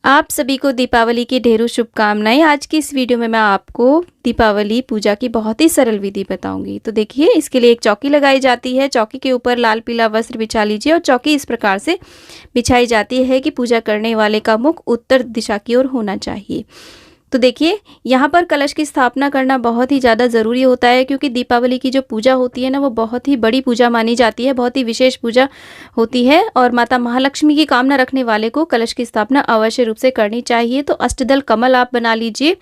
आप सभी को दीपावली की ढेरों शुभकामनाएं। आज की इस वीडियो में मैं आपको दीपावली पूजा की बहुत ही सरल विधि बताऊंगी। तो देखिए, इसके लिए एक चौकी लगाई जाती है। चौकी के ऊपर लाल पीला वस्त्र बिछा लीजिए और चौकी इस प्रकार से बिछाई जाती है कि पूजा करने वाले का मुख उत्तर दिशा की ओर होना चाहिए। तो देखिए, यहाँ पर कलश की स्थापना करना बहुत ही ज़्यादा ज़रूरी होता है, क्योंकि दीपावली की जो पूजा होती है ना, वो बहुत ही बड़ी पूजा मानी जाती है, बहुत ही विशेष पूजा होती है और माता महालक्ष्मी की कामना रखने वाले को कलश की स्थापना अवश्य रूप से करनी चाहिए। तो अष्टदल कमल आप बना लीजिए।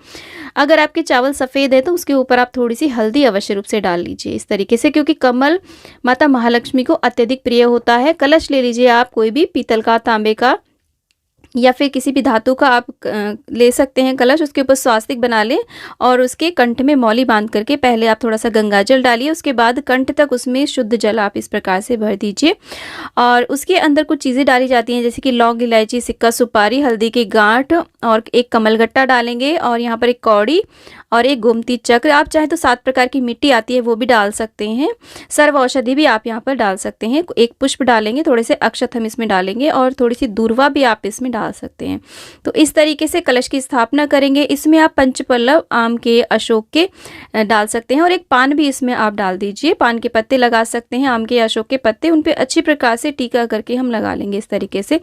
अगर आपके चावल सफ़ेद है तो उसके ऊपर आप थोड़ी सी हल्दी अवश्य रूप से डाल लीजिए इस तरीके से, क्योंकि कमल माता महालक्ष्मी को अत्यधिक प्रिय होता है। कलश ले लीजिए आप, कोई भी पीतल का, तांबे का या फिर किसी भी धातु का आप ले सकते हैं कलश। उसके ऊपर स्वास्तिक बना लें और उसके कंठ में मौली बांध करके पहले आप थोड़ा सा गंगाजल डालिए। उसके बाद कंठ तक उसमें शुद्ध जल आप इस प्रकार से भर दीजिए और उसके अंदर कुछ चीज़ें डाली जाती हैं, जैसे कि लौंग, इलायची, सिक्का, सुपारी, हल्दी की गांठ और एक कमलगट्टा डालेंगे और यहाँ पर एक कौड़ी और एक गोमती चक्र। आप चाहे तो 7 प्रकार की मिट्टी आती है वो भी डाल सकते हैं। सर्व औषधि भी आप यहाँ पर डाल सकते हैं। एक पुष्प डालेंगे, थोड़े से अक्षत हम इसमें डालेंगे और थोड़ी सी दूर्वा भी आप इसमें डाल सकते हैं। तो इस तरीके से कलश की स्थापना करेंगे। इसमें आप पंचपल्लव आम के, अशोक के डाल सकते हैं और एक पान भी इसमें आप डाल दीजिए। पान के पत्ते लगा सकते हैं, आम के, अशोक के पत्ते, उन पर अच्छी प्रकार से टीका करके हम लगा लेंगे इस तरीके से।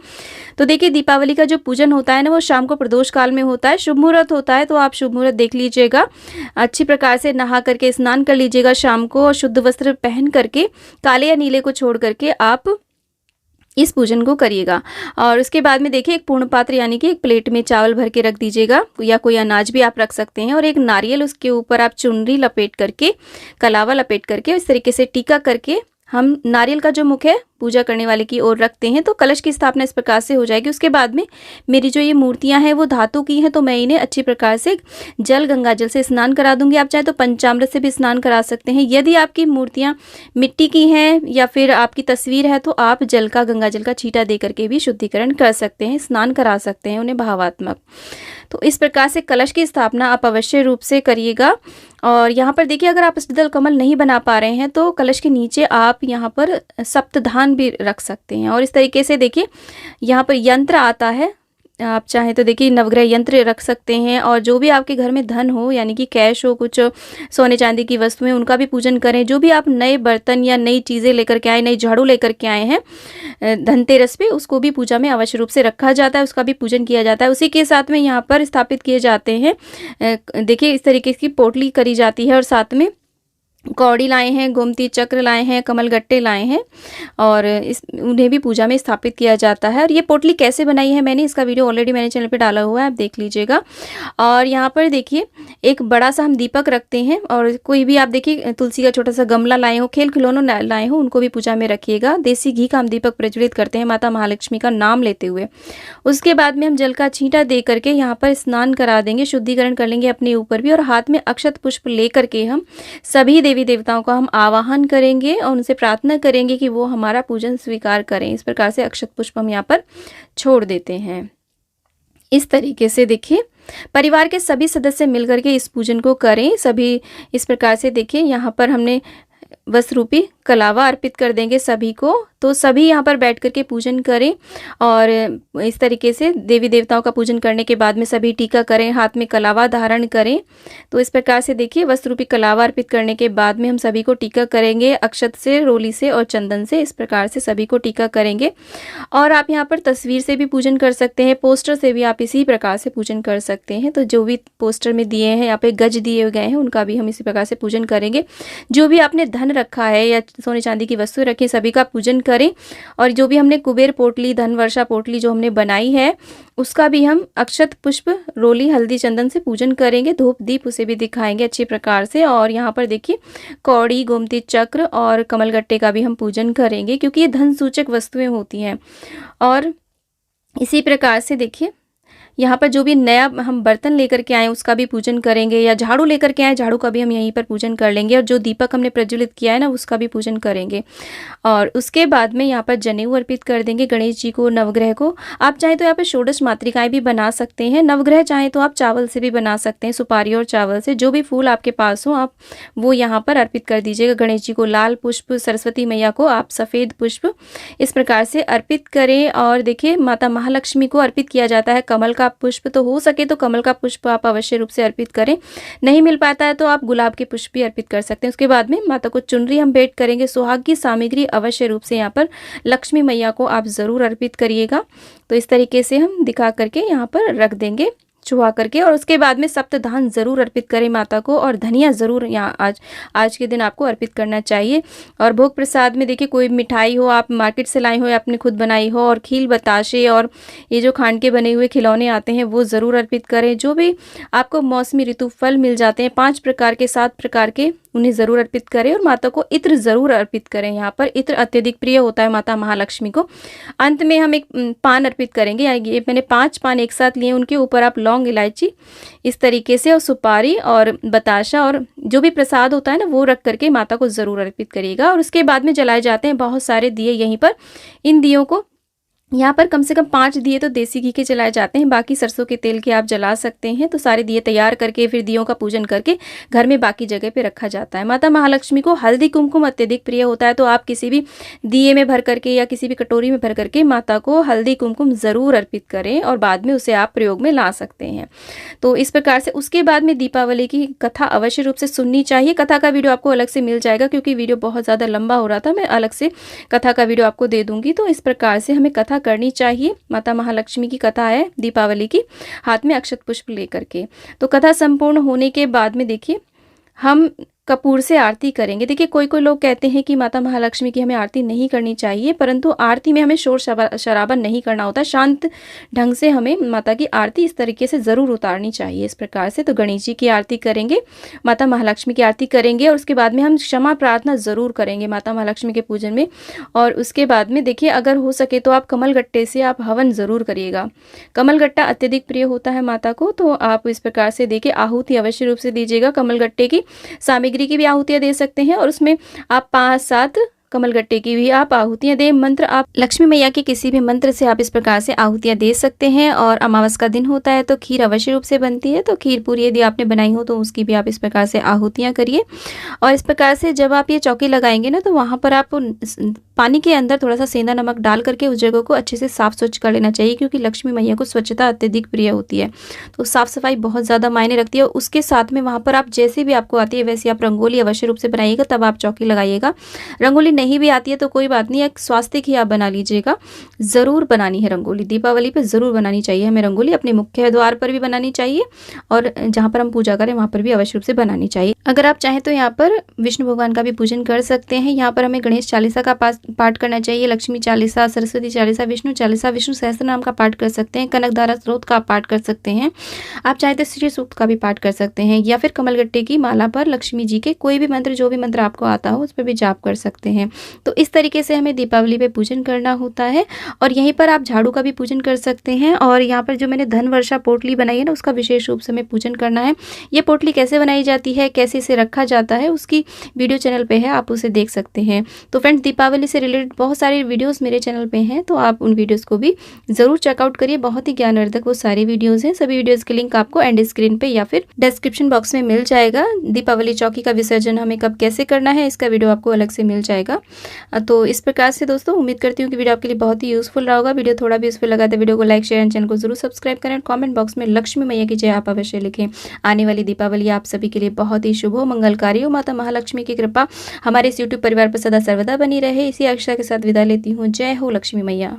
तो देखिए, दीपावली का जो पूजन होता है ना, वो शाम को प्रदोष काल में होता है। शुभ मुहूर्त होता है तो आप शुभ मुहूर्त देख लीजिएगा। अच्छी प्रकार से नहा करके स्नान कर लीजिएगा शाम को और शुद्ध वस्त्र पहन करके, काले या नीले को छोड़ करके आप इस पूजन को करिएगा। और उसके बाद में देखिए, एक पूर्ण पात्र यानी कि एक प्लेट में चावल भर के रख दीजिएगा या कोई अनाज भी आप रख सकते हैं और एक नारियल, उसके ऊपर आप चुनरी लपेट करके, कलावा लपेट करके इस तरीके से टीका करके हम नारियल का जो मुख है पूजा करने वाले की ओर रखते हैं। तो कलश की स्थापना इस प्रकार से हो जाएगी। उसके बाद में मेरी जो ये मूर्तियां हैं वो धातु की हैं, तो मैं इन्हें अच्छी प्रकार से गंगा जल से स्नान करा दूंगी। आप चाहे तो पंचामृत से भी स्नान करा सकते हैं। यदि आपकी मूर्तियां मिट्टी की हैं या फिर आपकी तस्वीर है तो आप गंगा जल का छींटा दे करके भी शुद्धिकरण कर सकते हैं, स्नान करा सकते हैं उन्हें भावात्मक। तो इस प्रकार से कलश की स्थापना आप अवश्य रूप से करिएगा। और यहाँ पर देखिए, अगर आप अष्टदल कमल नहीं बना पा रहे हैं तो कलश के नीचे आप यहाँ पर सप्तधान भी रख सकते हैं। और इस तरीके से देखिए, यहाँ पर यंत्र आता है, आप चाहें तो देखिए नवग्रह यंत्र रख सकते हैं। और जो भी आपके घर में धन हो, यानी कि कैश हो, कुछ सोने चांदी की वस्तुएं, उनका भी पूजन करें। जो भी आप नए बर्तन या नई चीज़ें लेकर के आए, नई झाड़ू लेकर के आए हैं धनतेरस पे, उसको भी पूजा में अवश्य रूप से रखा जाता है, उसका भी पूजन किया जाता है। उसी के साथ में यहाँ पर स्थापित किए जाते हैं, देखिए इस तरीके की पोटली करी जाती है और साथ में कौड़ी लाए हैं, गोमती चक्र लाए हैं, कमलगट्टे लाए हैं और उन्हें भी पूजा में स्थापित किया जाता है। और ये पोटली कैसे बनाई है मैंने, इसका वीडियो ऑलरेडी मैंने चैनल पे डाला हुआ है, आप देख लीजिएगा। और यहाँ पर देखिए, एक बड़ा सा हम दीपक रखते हैं और कोई भी आप देखिए तुलसी का छोटा सा गमला लाए हो, खेल खिलौनों लाए हो, उनको भी पूजा में रखिएगा। देसी घी का हम दीपक प्रज्वलित करते हैं माता महालक्ष्मी का नाम लेते हुए। उसके बाद में हम जल का छींटा दे करके यहाँ पर स्नान करा देंगे, शुद्धिकरण कर लेंगे अपने ऊपर भी। और हाथ में अक्षत पुष्प ले करके हम सभी देवी देवताओं का हम आवाहन करेंगे और उनसे प्रार्थना करेंगे कि वो हमारा पूजन स्वीकार करें। इस प्रकार से अक्षत पुष्प हम यहाँ पर छोड़ देते हैं। इस तरीके से देखिए, परिवार के सभी सदस्य मिलकर के इस पूजन को करें। सभी इस प्रकार से देखिए, यहाँ पर हमने वस्त्र रूपी कलावा अर्पित कर देंगे सभी को। तो सभी यहाँ पर बैठ करके पूजन करें और इस तरीके से देवी देवताओं का पूजन करने के बाद में सभी टीका करें, हाथ में कलावा धारण करें। तो इस प्रकार से देखिए, वस्त्र रूपी कलावा अर्पित करने के बाद में हम सभी को टीका करेंगे अक्षत से, रोली से और चंदन से। इस प्रकार से सभी को टीका करेंगे। और आप यहाँ पर तस्वीर से भी पूजन कर सकते हैं, पोस्टर से भी आप इसी प्रकार से पूजन कर सकते हैं। तो जो भी पोस्टर में दिए हैं, यहाँ पे गज दिए गए हैं, उनका भी हम इसी प्रकार से पूजन करेंगे। जो भी आपने धन रखा है या सोने चांदी की वस्तु रखी, सभी का पूजन करें। और जो भी हमने कुबेर पोटली, धन वर्षा पोटली जो हमने बनाई है, उसका भी हम अक्षत पुष्प, रोली, हल्दी, चंदन से पूजन करेंगे। धूप दीप उसे भी दिखाएंगे अच्छी प्रकार से। और यहाँ पर देखिए, कौड़ी, गोमती चक्र और कमलगट्टे का भी हम पूजन करेंगे, क्योंकि ये धन सूचक वस्तुएं होती हैं। और इसी प्रकार से देखिए, यहाँ पर जो भी नया हम बर्तन लेकर के आए उसका भी पूजन करेंगे, या झाड़ू लेकर के आए, झाड़ू का भी हम यहीं पर पूजन कर लेंगे। और जो दीपक हमने प्रज्वलित किया है ना, उसका भी पूजन करेंगे। और उसके बाद में यहाँ पर जनेऊ अर्पित कर देंगे गणेश जी को, नवग्रह को। आप चाहे तो यहाँ पर षोडश मातृकाएं भी बना सकते हैं। नवग्रह चाहे तो आप चावल से भी बना सकते हैं, सुपारी और चावल से। जो भी फूल आपके पास हो आप वो यहाँ पर अर्पित कर दीजिएगा। गणेश जी को लाल पुष्प, सरस्वती मैया को आप सफ़ेद पुष्प, इस प्रकार से अर्पित करें। और देखिए, माता महालक्ष्मी को अर्पित किया जाता है कमल का का पुष्प, तो हो सके तो कमल का पुष्प आप अवश्य रूप से अर्पित करें। नहीं मिल पाता है तो आप गुलाब के पुष्प भी अर्पित कर सकते हैं। उसके बाद में माता को चुनरी हम भेंट करेंगे। सुहाग की सामग्री अवश्य रूप से यहाँ पर लक्ष्मी मैया को आप ज़रूर अर्पित करिएगा। तो इस तरीके से हम दिखा करके यहाँ पर रख देंगे छुआ करके, और उसके बाद में सप्तधान जरूर अर्पित करें माता को, और धनिया जरूर यहाँ आज के दिन आपको अर्पित करना चाहिए। और भोग प्रसाद में देखिए कोई मिठाई हो, आप मार्केट से लाई हो या आपने खुद बनाई हो, और खील बताशे और ये जो खांड के बने हुए खिलौने आते हैं वो ज़रूर अर्पित करें। जो भी आपको मौसमी ऋतु फल मिल जाते हैं 5 प्रकार के 7 प्रकार के, उन्हें ज़रूर अर्पित करें। और माता को इत्र ज़रूर अर्पित करें। यहाँ पर इत्र अत्यधिक प्रिय होता है माता महालक्ष्मी को। अंत में हम एक पान अर्पित करेंगे। ये मैंने 5 पान एक साथ लिए, उनके ऊपर आप लौंग, इलायची इस तरीके से, और सुपारी और बताशा और जो भी प्रसाद होता है ना वो रख करके माता को ज़रूर अर्पित करिएगा। और उसके बाद में जलाए जाते हैं बहुत सारे दिए यहीं पर। इन दियों को यहाँ पर कम से कम 5 दिए तो देसी घी के जलाए जाते हैं, बाकी सरसों के तेल के आप जला सकते हैं। तो सारे दिए तैयार करके फिर दियों का पूजन करके घर में बाकी जगह पे रखा जाता है। माता महालक्ष्मी को हल्दी कुमकुम अत्यधिक प्रिय होता है, तो आप किसी भी दिए में भर करके या किसी भी कटोरी में भर करके माता को हल्दी कुमकुम ज़रूर अर्पित करें, और बाद में उसे आप प्रयोग में ला सकते हैं। तो इस प्रकार से उसके बाद में दीपावली की कथा अवश्य रूप से सुननी चाहिए। कथा का वीडियो आपको अलग से मिल जाएगा, क्योंकि वीडियो बहुत ज़्यादा लंबा हो रहा था। मैं अलग से कथा का वीडियो आपको दे दूंगी। तो इस प्रकार से हमें कथा करनी चाहिए। माता महालक्ष्मी की कथा है दीपावली की, हाथ में अक्षत पुष्प लेकर के। तो कथा संपूर्ण होने के बाद में देखिए हम कपूर से आरती करेंगे। देखिए कोई कोई लोग कहते हैं कि माता महालक्ष्मी की हमें आरती नहीं करनी चाहिए, परंतु आरती में हमें शोर शराबा नहीं करना होता। शांत ढंग से हमें माता की आरती इस तरीके से ज़रूर उतारनी चाहिए, इस प्रकार से। तो गणेश जी की आरती करेंगे, माता महालक्ष्मी की आरती करेंगे, और उसके बाद में हम क्षमा प्रार्थना ज़रूर करेंगे माता महालक्ष्मी के पूजन में। और उसके बाद में देखिए अगर हो सके तो आप कमलगट्टे से आप हवन ज़रूर करिएगा। कमलगट्टा अत्यधिक प्रिय होता है माता को, तो आप इस प्रकार से देखिए आहुति अवश्य रूप से दीजिएगा। कमलगट्टे की सामग्री की भी आहुतियां दे सकते हैं, और उसमें आप 5-7 कमलगट्टे की भी आप आहुतियां दें। मंत्र आप लक्ष्मी मैया के किसी भी मंत्र से आप इस प्रकार से आहुतियां दे सकते हैं। और अमावस का दिन होता है तो खीर अवश्य रूप से बनती है, तो खीर पूरी यदि आपने बनाई हो तो उसकी भी आप इस प्रकार से आहुतियां करिए। और इस प्रकार से जब आप ये चौकी लगाएंगे ना, तो वहाँ पर आप पानी के अंदर थोड़ा सा सेंधा नमक डाल करके उस जगह को अच्छे से साफ स्वच्छ कर लेना चाहिए, क्योंकि लक्ष्मी मैया को स्वच्छता अत्यधिक प्रिय होती है। तो साफ सफाई बहुत ज़्यादा मायने रखती है। और उसके साथ में वहाँ पर आप जैसे भी आपको आती है वैसे आप रंगोली अवश्य रूप से बनाइएगा, तब आप चौकी लगाइएगा। रंगोली नहीं भी आती है तो कोई बात नहीं, एक स्वास्तिक ही आप बना लीजिएगा। ज़रूर बनानी है रंगोली, दीपावली पर ज़रूर बनानी चाहिए हमें रंगोली। अपने मुख्य द्वार पर भी बनानी चाहिए, और जहाँ पर हम पूजा करें वहाँ पर भी अवश्य रूप से बनानी चाहिए। अगर आप चाहें तो यहाँ पर विष्णु भगवान का भी पूजन कर सकते हैं। यहाँ पर हमें गणेश चालीसा का पाठ करना चाहिए, लक्ष्मी चालीसा, सरस्वती चालीसा, विष्णु चालीसा, विष्णु सहस्त्र नाम का पाठ कर सकते हैं, कनकधारा स्रोत का पाठ कर सकते हैं। आप चाहे तो श्री सूक्त का भी पाठ कर सकते हैं, या फिर कमलगट्टे की माला पर लक्ष्मी जी के कोई भी मंत्र, जो भी मंत्र आपको आता हो उस पर भी जाप कर सकते हैं। तो इस तरीके से हमें दीपावली पे पूजन करना होता है। और यहीं पर आप झाड़ू का भी पूजन कर सकते हैं। और यहाँ पर जो मैंने धन वर्षा पोटली बनाई है ना, उसका विशेष रूप से हमें पूजन करना है। ये पोटली कैसे बनाई जाती है, कैसे इसे रखा जाता है, उसकी वीडियो चैनल पे है, आप उसे देख सकते हैं। तो फ्रेंड्स दीपावली से रिलेटेड बहुत सारे वीडियोस मेरे चैनल पे हैं, तो आप उन वीडियोस को भी ज़रूर चेकआउट करिए। बहुत ही ज्ञानवर्धक वो सारे वीडियोस हैं। सभी वीडियोस के लिंक आपको एंड स्क्रीन पे या फिर डिस्क्रिप्शन बॉक्स में मिल जाएगा। दीपावली चौकी का विसर्जन हमें कब कैसे करना है, इसका वीडियो आपको अलग से मिल जाएगा। तो इस प्रकार से दोस्तों उम्मीद करती हूँ कि वीडियो आपके लिए बहुत ही यूजफुल रहा होगा। वीडियो थोड़ा भी यूजफुल लगा तो वीडियो को लाइक, शेयर एंड चैनल को जरूर सब्सक्राइब करें। कमेंट बॉक्स में लक्ष्मी मैया की जय आप अवश्य लिखें। आने वाली दीपावली आप सभी के लिए बहुत ही शुभ हो, मंगलकारी हो। माता महालक्ष्मी की कृपा हमारे इस यूट्यूब परिवार पर सदा सर्वदा बनी रहे। इसी आशा के साथ विदा लेती हूँ। जय हो लक्ष्मी मैया।